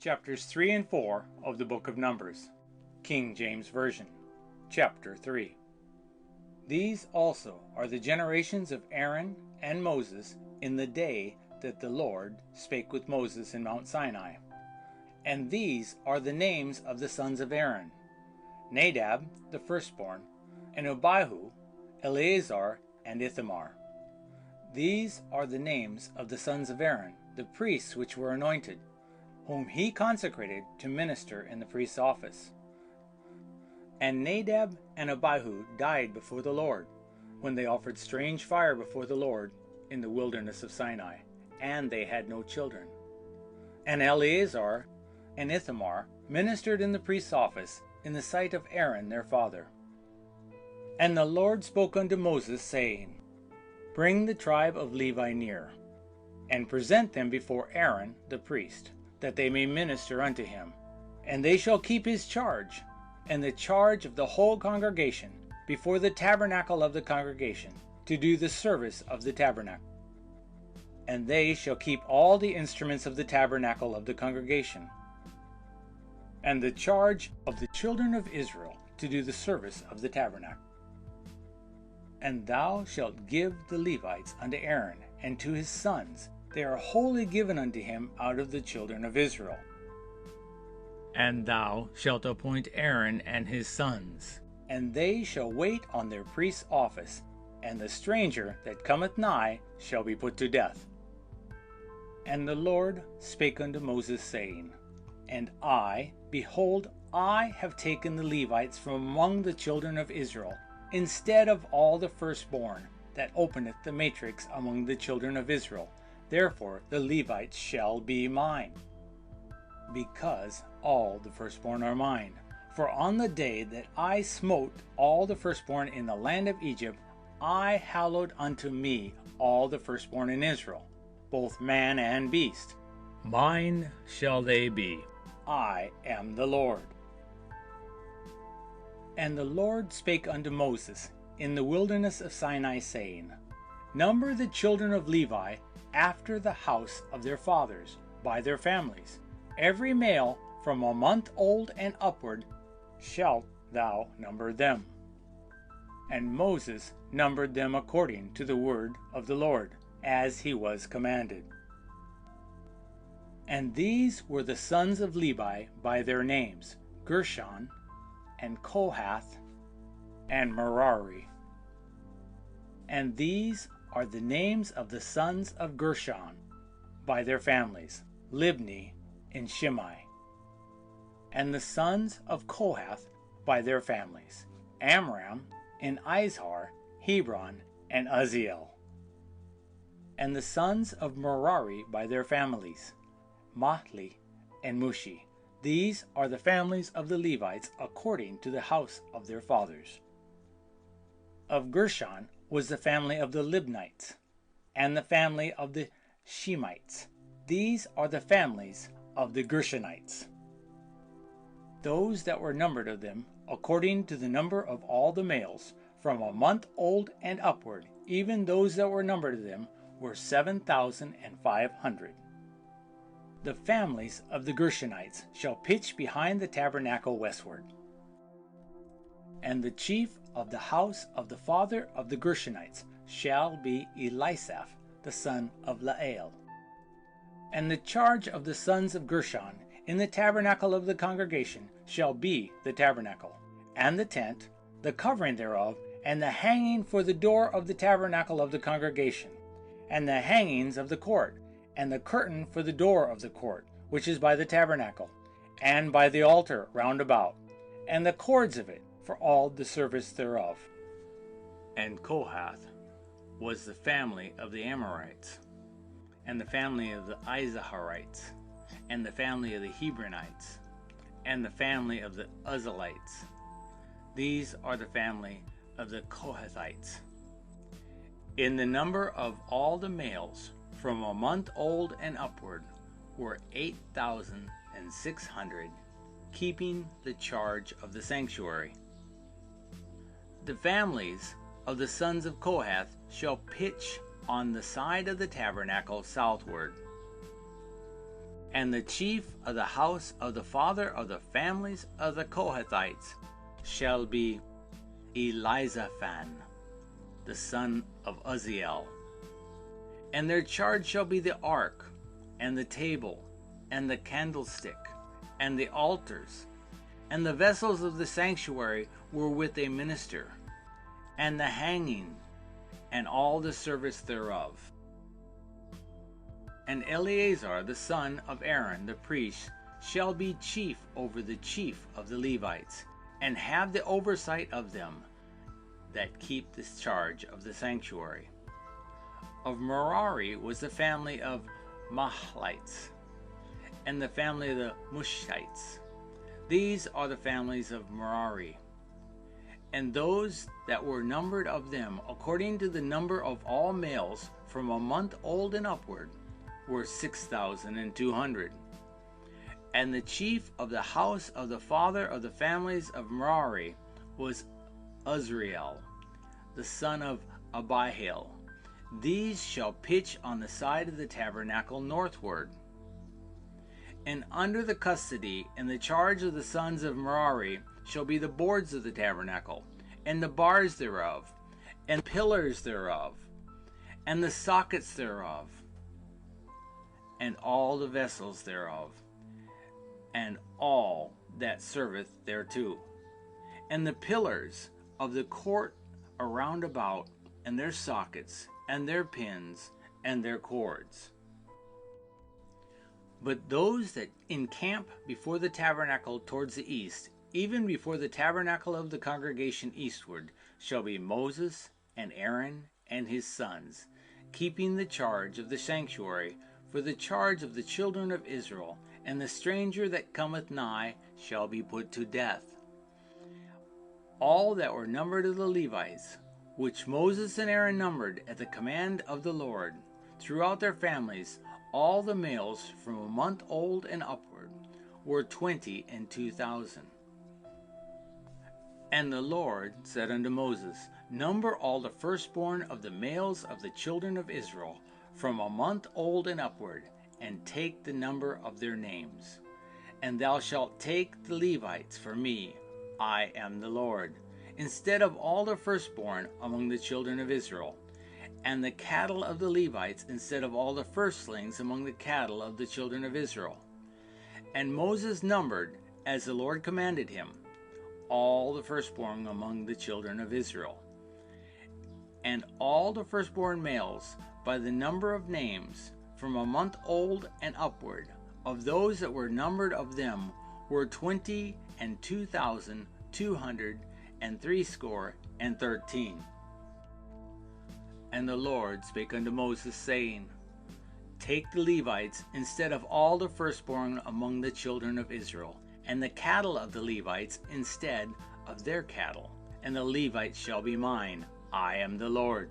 Chapters 3 and 4 of the Book of Numbers, King James Version. Chapter 3. These also are the generations of Aaron and Moses in the day that the Lord spake with Moses in Mount Sinai. And these are the names of the sons of Aaron: Nadab, the firstborn, and Abihu, Eleazar, and Ithamar. These are the names of the sons of Aaron, the priests which were anointed, whom he consecrated to minister in the priest's office. And Nadab and Abihu died before the Lord, when they offered strange fire before the Lord in the wilderness of Sinai, and they had no children. And Eleazar and Ithamar ministered in the priest's office in the sight of Aaron their father. And the Lord spoke unto Moses, saying, Bring the tribe of Levi near, and present them before Aaron the priest, that they may minister unto him. And they shall keep his charge, and the charge of the whole congregation, before the tabernacle of the congregation, to do the service of the tabernacle. And they shall keep all the instruments of the tabernacle of the congregation, and the charge of the children of Israel, to do the service of the tabernacle. And thou shalt give the Levites unto Aaron and to his sons. They are wholly given unto him out of the children of Israel. And thou shalt appoint Aaron and his sons, and they shall wait on their priest's office, and the stranger that cometh nigh shall be put to death. And the Lord spake unto Moses, saying, And I, behold, I have taken the Levites from among the children of Israel, instead of all the firstborn that openeth the matrix among the children of Israel. Therefore the Levites shall be mine, because all the firstborn are mine. For on the day that I smote all the firstborn in the land of Egypt, I hallowed unto me all the firstborn in Israel, both man and beast. Mine shall they be. I am the Lord. And the Lord spake unto Moses in the wilderness of Sinai, saying, Number the children of Levi after the house of their fathers, by their families. Every male from a month old and upward shalt thou number them. And Moses numbered them according to the word of the Lord, as he was commanded. And these were the sons of Levi by their names, Gershon, and Kohath, and Merari. And these are the names of the sons of Gershon by their families, Libni and Shimei. And the sons of Kohath by their families, Amram and Izhar, Hebron, and Uzziel. And the sons of Merari by their families, Mahli and Mushi. These are the families of the Levites according to the house of their fathers. Of Gershon was the family of the Libnites, and the family of the Shemites. These are the families of the Gershonites. Those that were numbered of them, according to the number of all the males, from a month old and upward, even those that were numbered of them, were 7,500. The families of the Gershonites shall pitch behind the tabernacle westward. And the chief of the house of the father of the Gershonites shall be Elisaph, the son of Lael. And the charge of the sons of Gershon in the tabernacle of the congregation shall be the tabernacle, and the tent, the covering thereof, and the hanging for the door of the tabernacle of the congregation, and the hangings of the court, and the curtain for the door of the court, which is by the tabernacle, and by the altar round about, and the cords of it, for all the service thereof. And Kohath was the family of the Amorites, and the family of the Izaharites, and the family of the Hebronites, and the family of the Uzzielites. These are the family of the Kohathites. In the number of all the males from a month old and upward were 8,600, keeping the charge of the sanctuary. The families of the sons of Kohath shall pitch on the side of the tabernacle southward. And the chief of the house of the father of the families of the Kohathites shall be Elizaphan, the son of Uzziel. And their charge shall be the ark, and the table, and the candlestick, and the altars, and the vessels of the sanctuary wherewith they minister, and the hanging, and all the service thereof. And Eleazar the son of Aaron the priest shall be chief over the chief of the Levites, and have the oversight of them that keep the charge of the sanctuary. Of Merari was the family of Mahlites, and the family of the Mushites. These are the families of Merari. And those that were numbered of them, according to the number of all males from a month old and upward, were 6,200. And the chief of the house of the father of the families of Merari was Uzziel, the son of Abihail. These shall pitch on the side of the tabernacle northward. And under the custody and the charge of the sons of Merari shall be the boards of the tabernacle, and the bars thereof, and pillars thereof, and the sockets thereof, and all the vessels thereof, and all that serveth thereto, and the pillars of the court around about, and their sockets, and their pins, and their cords. But those that encamp before the tabernacle towards the east, even before the tabernacle of the congregation eastward, shall be Moses and Aaron and his sons, keeping the charge of the sanctuary for the charge of the children of Israel, and the stranger that cometh nigh shall be put to death. All that were numbered of the Levites, which Moses and Aaron numbered at the command of the Lord, throughout their families, all the males from a month old and upward, were 22,000. And the Lord said unto Moses, Number all the firstborn of the males of the children of Israel, from a month old and upward, and take the number of their names. And thou shalt take the Levites for me, I am the Lord, instead of all the firstborn among the children of Israel, and the cattle of the Levites instead of all the firstlings among the cattle of the children of Israel. And Moses numbered, as the Lord commanded him, all the firstborn among the children of Israel. And all the firstborn males, by the number of names, from a month old and upward, of those that were numbered of them, were 22,213. And the Lord spake unto Moses, saying, Take the Levites instead of all the firstborn among the children of Israel, and the cattle of the Levites instead of their cattle, and the Levites shall be mine. I am the Lord.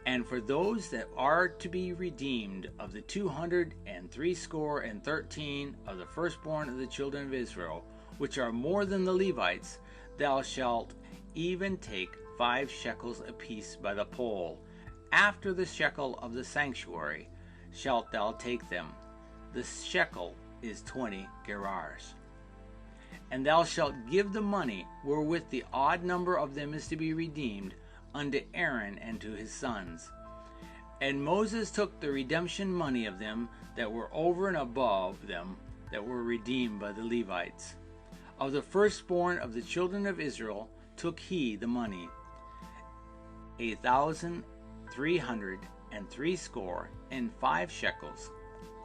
And for those that are to be redeemed of the 213 of the firstborn of the children of Israel, which are more than the Levites, thou shalt even take 5 shekels apiece by the poll. After the shekel of the sanctuary shalt thou take them. The shekel is 20 gerars. And thou shalt give the money wherewith the odd number of them is to be redeemed unto Aaron and to his sons. And Moses took the redemption money of them that were over and above them that were redeemed by the Levites. Of the firstborn of the children of Israel took he the money, 1,365 shekels,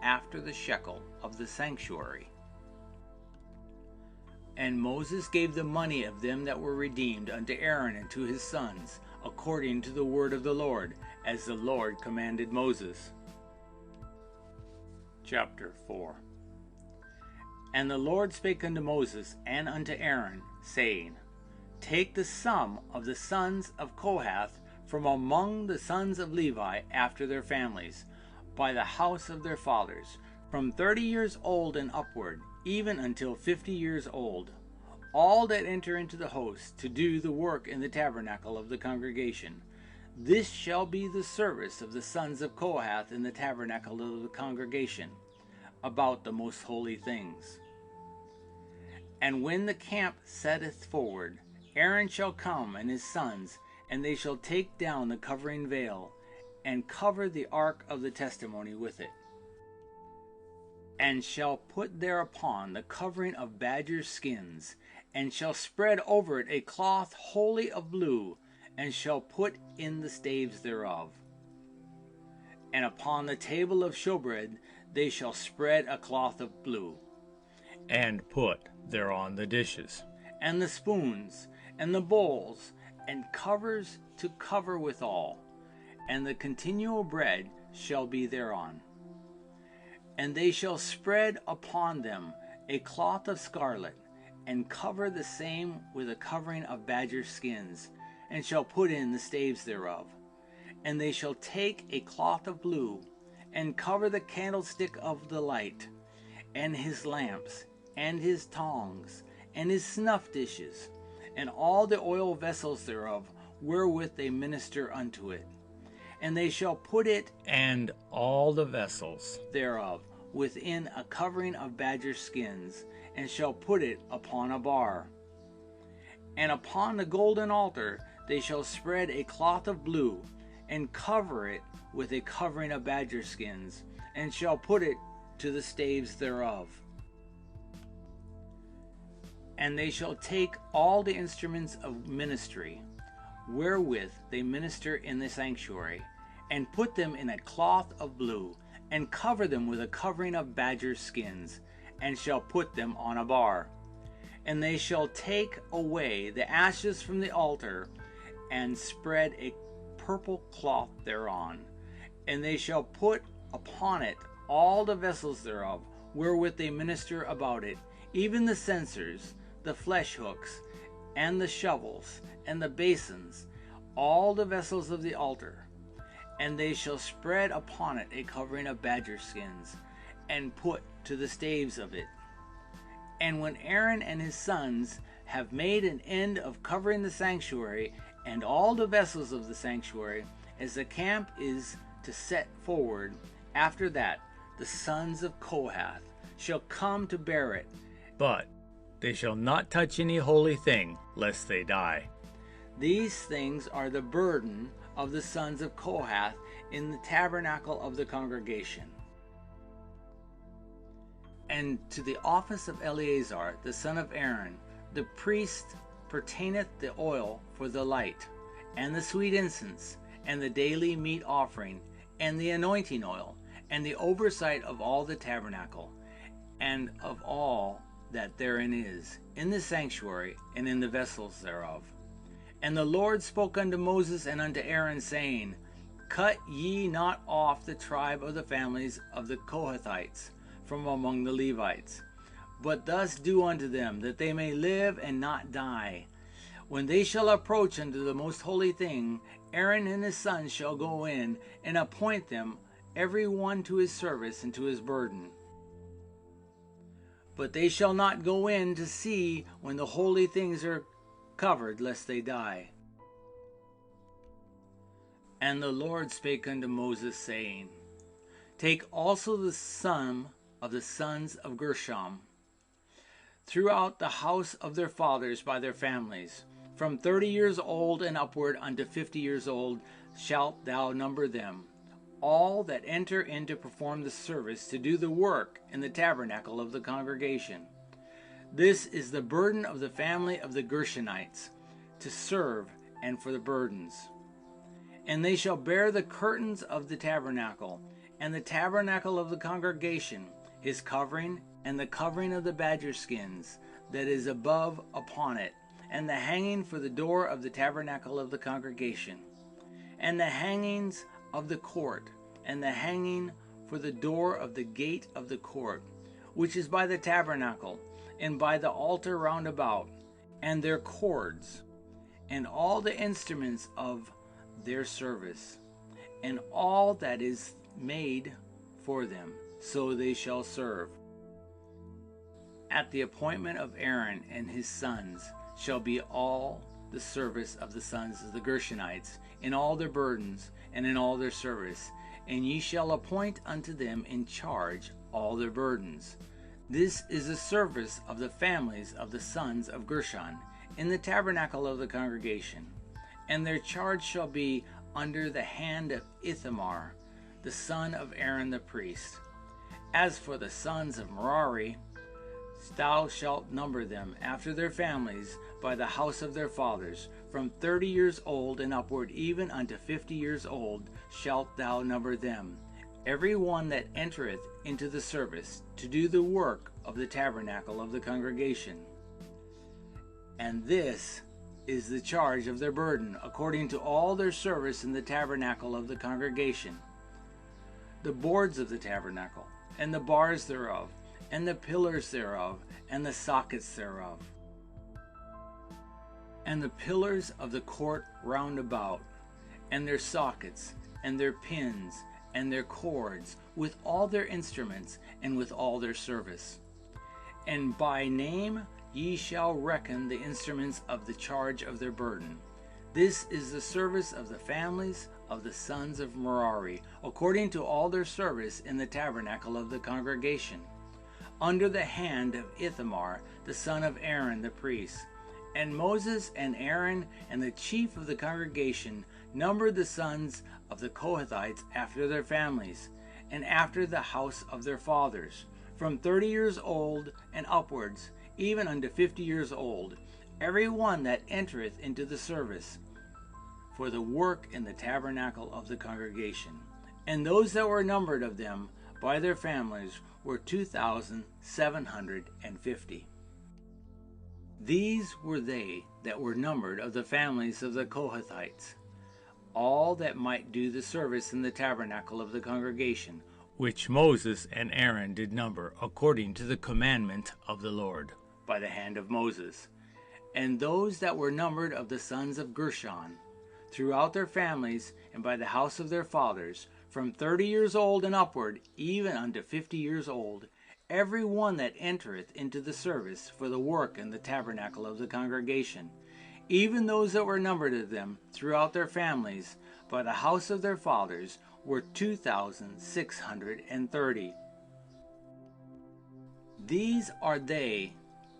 after the shekel of the sanctuary. And Moses gave the money of them that were redeemed unto Aaron and to his sons, according to the word of the Lord, as the Lord commanded Moses. Chapter 4. And the Lord spake unto Moses and unto Aaron, saying, Take the sum of the sons of Kohath from among the sons of Levi after their families, by the house of their fathers, from 30 years old and upward, even until 50 years old, all that enter into the host to do the work in the tabernacle of the congregation. This shall be the service of the sons of Kohath in the tabernacle of the congregation. about the most holy things. And when the camp setteth forward, Aaron shall come and his sons, and they shall take down the covering veil, and cover the ark of the testimony with it, and shall put thereupon the covering of badgers' skins, and shall spread over it a cloth wholly of blue, and shall put in the staves thereof. And upon the table of showbread they shall spread a cloth of blue, and put thereon the dishes, and the spoons, and the bowls, and covers to cover withal, and the continual bread shall be thereon. And they shall spread upon them a cloth of scarlet, and cover the same with a covering of badger skins, and shall put in the staves thereof. And they shall take a cloth of blue, and cover the candlestick of the light, and his lamps, and his tongs, and his snuff dishes, and all the oil vessels thereof, wherewith they minister unto it. And they shall put it and all the vessels thereof within a covering of badger skins, and shall put it upon a bar. And upon the golden altar they shall spread a cloth of blue, and cover it with a covering of badger skins, and shall put it to the staves thereof. And they shall take all the instruments of ministry, wherewith they minister in the sanctuary, and put them in a cloth of blue, and cover them with a covering of badger skins, and shall put them on a bar. And they shall take away the ashes from the altar, and spread a purple cloth thereon. And they shall put upon it all the vessels thereof, wherewith they minister about it, even the censers, the flesh hooks, and the shovels, and the basins, all the vessels of the altar. And they shall spread upon it a covering of badger skins, and put to the staves of it. And when Aaron and his sons have made an end of covering the sanctuary, and all the vessels of the sanctuary, as the camp is to set forward, after that the sons of Kohath shall come to bear it. But they shall not touch any holy thing, lest they die. These things are the burden of the sons of Kohath in the tabernacle of the congregation. And to the office of Eleazar, the son of Aaron, the priest, pertaineth the oil for the light, and the sweet incense, and the daily meat offering, and the anointing oil, and the oversight of all the tabernacle, and of all that therein is, in the sanctuary, and in the vessels thereof. And the Lord spoke unto Moses and unto Aaron, saying, Cut ye not off the tribe of the families of the Kohathites from among the Levites, but thus do unto them, that they may live and not die. When they shall approach unto the most holy thing, Aaron and his sons shall go in, and appoint them every one to his service and to his burden. But they shall not go in to see when the holy things are covered, lest they die. And the Lord spake unto Moses, saying, Take also the sum of the sons of Gershom throughout the house of their fathers by their families, from 30 years old and upward unto 50 years old shalt thou number them, all that enter in to perform the service, to do the work in the tabernacle of the congregation. This is the burden of the family of the Gershonites, to serve and for the burdens. And they shall bear the curtains of the tabernacle, and the tabernacle of the congregation, his covering, and the covering of the badger skins that is above upon it, and the hanging for the door of the tabernacle of the congregation, and the hangings of the court, and the hanging for the door of the gate of the court, which is by the tabernacle, and by the altar round about, and their cords, and all the instruments of their service, and all that is made for them, so they shall serve. At the appointment of Aaron and his sons shall be all the service of the sons of the Gershonites, in all their burdens, and in all their service, and ye shall appoint unto them in charge all their burdens. This is the service of the families of the sons of Gershon in the tabernacle of the congregation. And their charge shall be under the hand of Ithamar, the son of Aaron the priest. As for the sons of Merari, thou shalt number them after their families by the house of their fathers. From 30 years old and upward, even unto 50 years old, shalt thou number them, every one that entereth into the service, to do the work of the tabernacle of the congregation. And this is the charge of their burden, according to all their service in the tabernacle of the congregation: the boards of the tabernacle, and the bars thereof, and the pillars thereof, and the sockets thereof, and the pillars of the court round about, and their sockets, and their pins, and their cords, with all their instruments, and with all their service. And by name ye shall reckon the instruments of the charge of their burden. This is the service of the families of the sons of Merari, according to all their service in the tabernacle of the congregation, under the hand of Ithamar, the son of Aaron the priest. And Moses and Aaron and the chief of the congregation numbered the sons of the Kohathites after their families, and after the house of their fathers, from 30 years old and upwards, even unto 50 years old, every one that entereth into the service, for the work in the tabernacle of the congregation. And those that were numbered of them by their families were 2,750. These were they that were numbered of the families of the Kohathites, all that might do the service in the tabernacle of the congregation, which Moses and Aaron did number according to the commandment of the Lord, by the hand of Moses. And those that were numbered of the sons of Gershon, throughout their families, and by the house of their fathers, from 30 years old and upward, even unto 50 years old, every one that entereth into the service for the work in the tabernacle of the congregation, even those that were numbered of them throughout their families, by the house of their fathers, were 2,630. These are they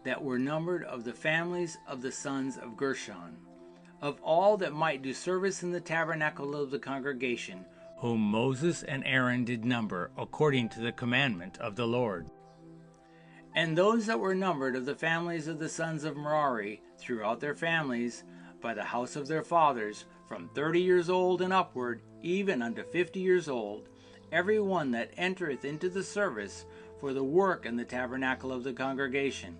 that were numbered of the families of the sons of Gershon, of all that might do service in the tabernacle of the congregation, whom Moses and Aaron did number according to the commandment of the Lord. And those that were numbered of the families of the sons of Merari throughout their families, by the house of their fathers, from 30 years old and upward, even unto 50 years old, every one that entereth into the service for the work in the tabernacle of the congregation,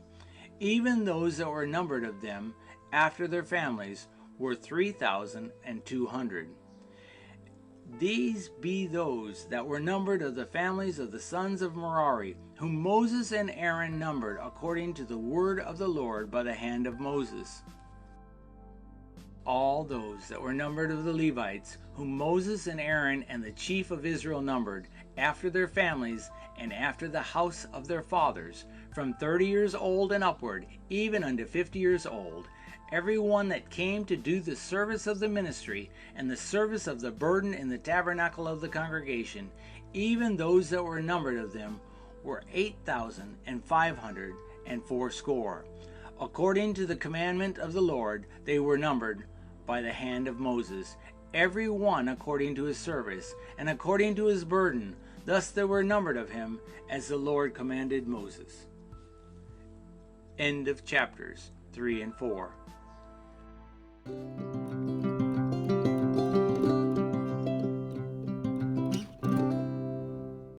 even those that were numbered of them after their families, were 3,200. These be those that were numbered of the families of the sons of Merari, whom Moses and Aaron numbered according to the word of the Lord by the hand of Moses. All those that were numbered of the Levites, whom Moses and Aaron and the chief of Israel numbered, after their families and after the house of their fathers, from 30 years old and upward, even unto 50 years old, every one that came to do the service of the ministry and the service of the burden in the tabernacle of the congregation, even those that were numbered of them, were 8,580. According to the commandment of the Lord, they were numbered by the hand of Moses, every one according to his service, and according to his burden. Thus they were numbered of him, as the Lord commanded Moses. End of chapters 3 and 4.